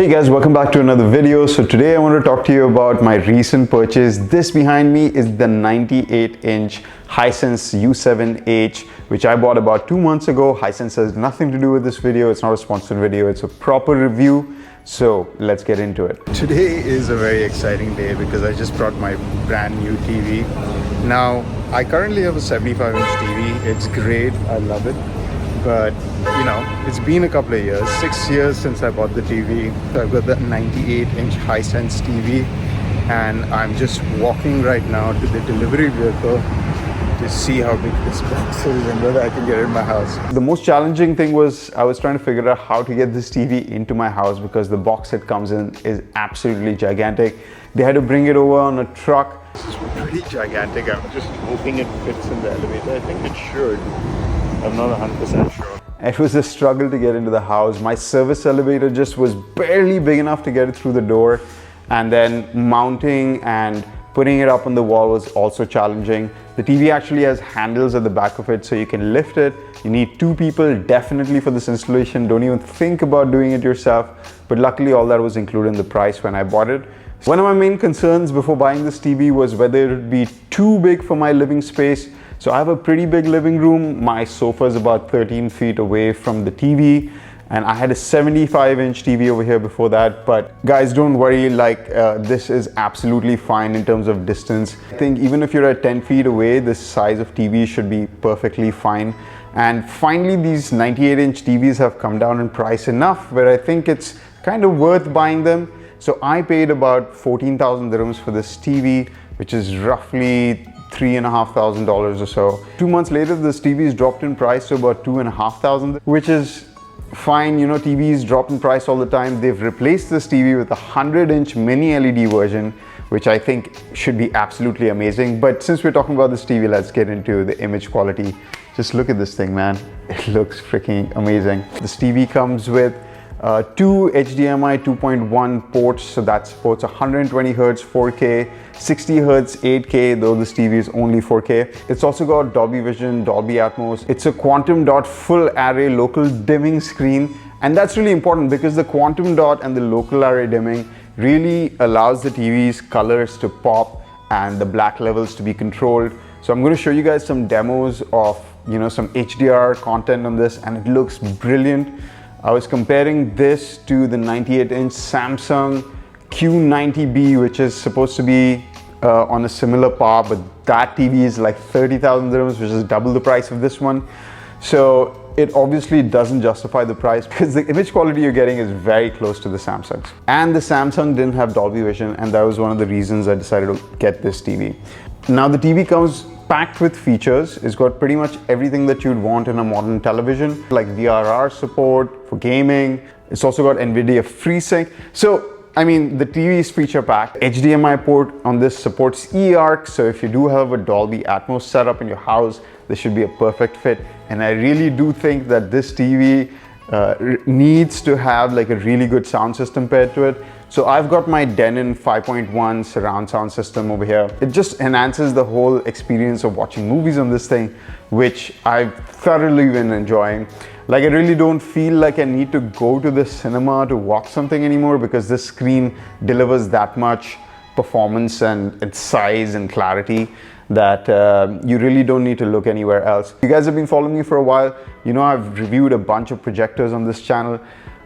Hey guys, welcome back to another video. So today I want to talk to you about my recent purchase. This behind me is the 98-inch Hisense U7H, which I bought about 2 months ago. Hisense has nothing to do with this video. It's not a sponsored video. It's a proper review. So let's get into it. Today is a very exciting day because I just brought my brand new TV. Now, I currently have a 75-inch TV. It's great. I love it. But you know, it's been a couple of years, 6 years since I bought the TV. I've got the 98-inch Hisense TV, and I'm just walking right now to the delivery vehicle to see how big this box is and whether I can get it in my house. The most challenging thing was I was trying to figure out how to get this TV into my house because the box it comes in is absolutely gigantic. They had to bring it over on a truck. This is pretty gigantic. I'm just hoping it fits in the elevator. I think it should. I'm not 100% sure. It was a struggle to get into the house. My service elevator just was barely big enough to get it through the door. And then mounting and putting it up on the wall was also challenging. The TV actually has handles at the back of it so you can lift it. You need 2 people definitely for this installation. Don't even think about doing it yourself. But luckily all that was included in the price when I bought it. One of my main concerns before buying this TV was whether it would be too big for my living space. So I have a pretty big living room. My sofa is about 13 feet away from the TV, and I had a 75-inch TV over here before that. But guys, don't worry, this is absolutely fine in terms of distance. I think even if you're at 10 feet away, this size of TV should be perfectly fine. And finally, these 98-inch TVs have come down in price enough where I think it's kind of worth buying them. So I paid about 14,000 dirhams for this TV, which is roughly $3,500 or so. 2 months later, this TV's dropped in price to about 2,500, which is fine. You know, TVs drop in price all the time. They've replaced this TV with a 100-inch mini LED version, which I think should be absolutely amazing. But since we're talking about this TV, let's get into the image quality. Just look at this thing, man. It looks freaking amazing. This TV comes with 2 HDMI 2.1 ports, so that supports 120 Hz 4K, 60 Hz 8K, though this TV is only 4K. It's also got Dolby Vision, Dolby Atmos. It's a quantum dot full array local dimming screen, and that's really important because the quantum dot and the local array dimming really allows the TV's colors to pop and the black levels to be controlled. So I'm going to show you guys some demos of, you know, some HDR content on this, and it looks brilliant. I was comparing this to the 98-inch Samsung Q90B, which is supposed to be on a similar par, but that TV is like 30,000 dirhams, which is double the price of this one. So it obviously doesn't justify the price because the image quality you're getting is very close to the Samsung's. And the Samsung didn't have Dolby Vision, and that was one of the reasons I decided to get this TV. Now the TV comes packed with features. It's got pretty much everything that you'd want in a modern television, like VRR support for gaming. It's also got NVIDIA FreeSync. So, I mean, the TV is feature packed. HDMI port on this supports eARC. So if you do have a Dolby Atmos setup in your house, this should be a perfect fit. And I really do think that this TV needs to have like a really good sound system paired to it. So I've got my Denon 5.1 surround sound system over here. It just enhances the whole experience of watching movies on this thing, which I've thoroughly been enjoying. Like, I really don't feel like I need to go to the cinema to watch something anymore because this screen delivers that much performance and size and clarity that you really don't need to look anywhere else. If you guys have been following me for a while, you know I've reviewed a bunch of projectors on this channel,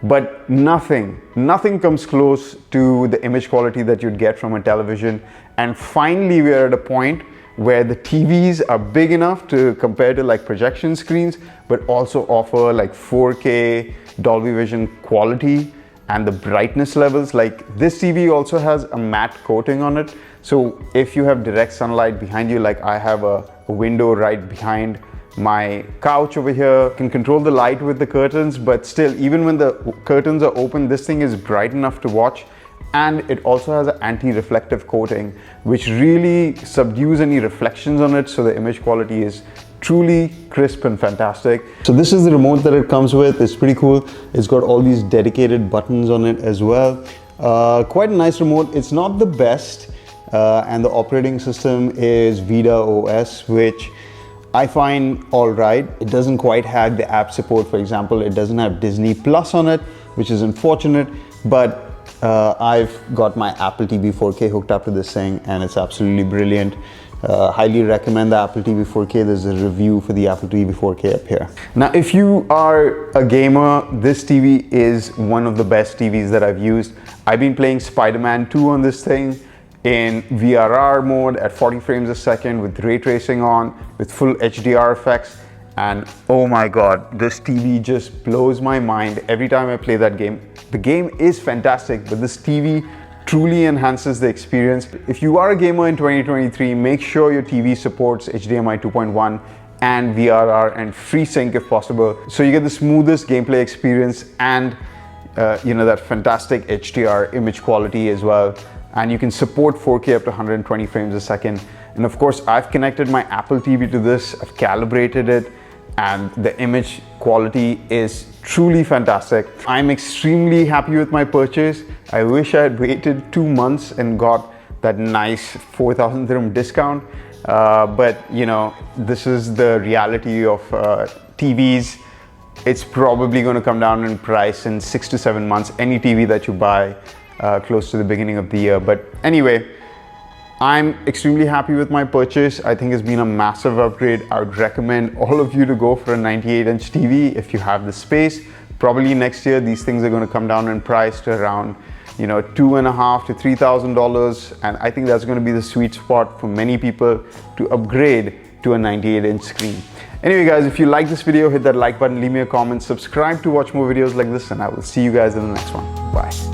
but nothing comes close to the image quality that you'd get from a television. And finally, we're at a point where the TVs are big enough to compare to like projection screens, but also offer like 4K Dolby Vision quality and the brightness levels. Like, this TV also has a matte coating on it. So if you have direct sunlight behind you, like I have a window right behind my couch over here, can control the light with the curtains, but still, even when the curtains are open, this thing is bright enough to watch. And it also has an anti-reflective coating, which really subdues any reflections on it, so the image quality is truly crisp and fantastic. So this is the remote that it comes with. It's pretty cool. It's got all these dedicated buttons on it as well. Quite a nice remote. It's not the best, and the operating system is Vida OS, which I find all right. It doesn't quite have the app support. For example, it doesn't have Disney Plus on it, which is unfortunate, but I've got my Apple TV 4K hooked up to this thing and it's absolutely brilliant. Highly recommend the Apple TV 4K. There's a review for the Apple TV 4K up here. Now, if you are a gamer, this TV is one of the best TVs that I've used. I've been playing Spider-Man 2 on this thing in VRR mode at 40 frames a second with ray tracing on, with full HDR effects. And oh my God, this TV just blows my mind every time I play that game. The game is fantastic, but this TV truly enhances the experience. If you are a gamer in 2023, make sure your TV supports HDMI 2.1 and VRR and FreeSync if possible, so you get the smoothest gameplay experience and that fantastic HDR image quality as well. And you can support 4K up to 120 frames a second. And of course, I've connected my Apple TV to this, I've calibrated it, and the image quality is truly fantastic. I'm extremely happy with my purchase. I wish I had waited 2 months and got that nice 4,000 dirham discount. But this is the reality of TVs. It's probably going to come down in price in 6 to 7 months, any TV that you buy close to the beginning of the year. But anyway, I'm extremely happy with my purchase. I think it's been a massive upgrade. I would recommend all of you to go for a 98-inch TV if you have the space. Probably next year, these things are going to come down in price to around $2,500 to $3,000. And I think that's going to be the sweet spot for many people to upgrade to a 98-inch screen. Anyway guys, if you like this video, hit that like button, leave me a comment, subscribe to watch more videos like this, and I will see you guys in the next one. Bye.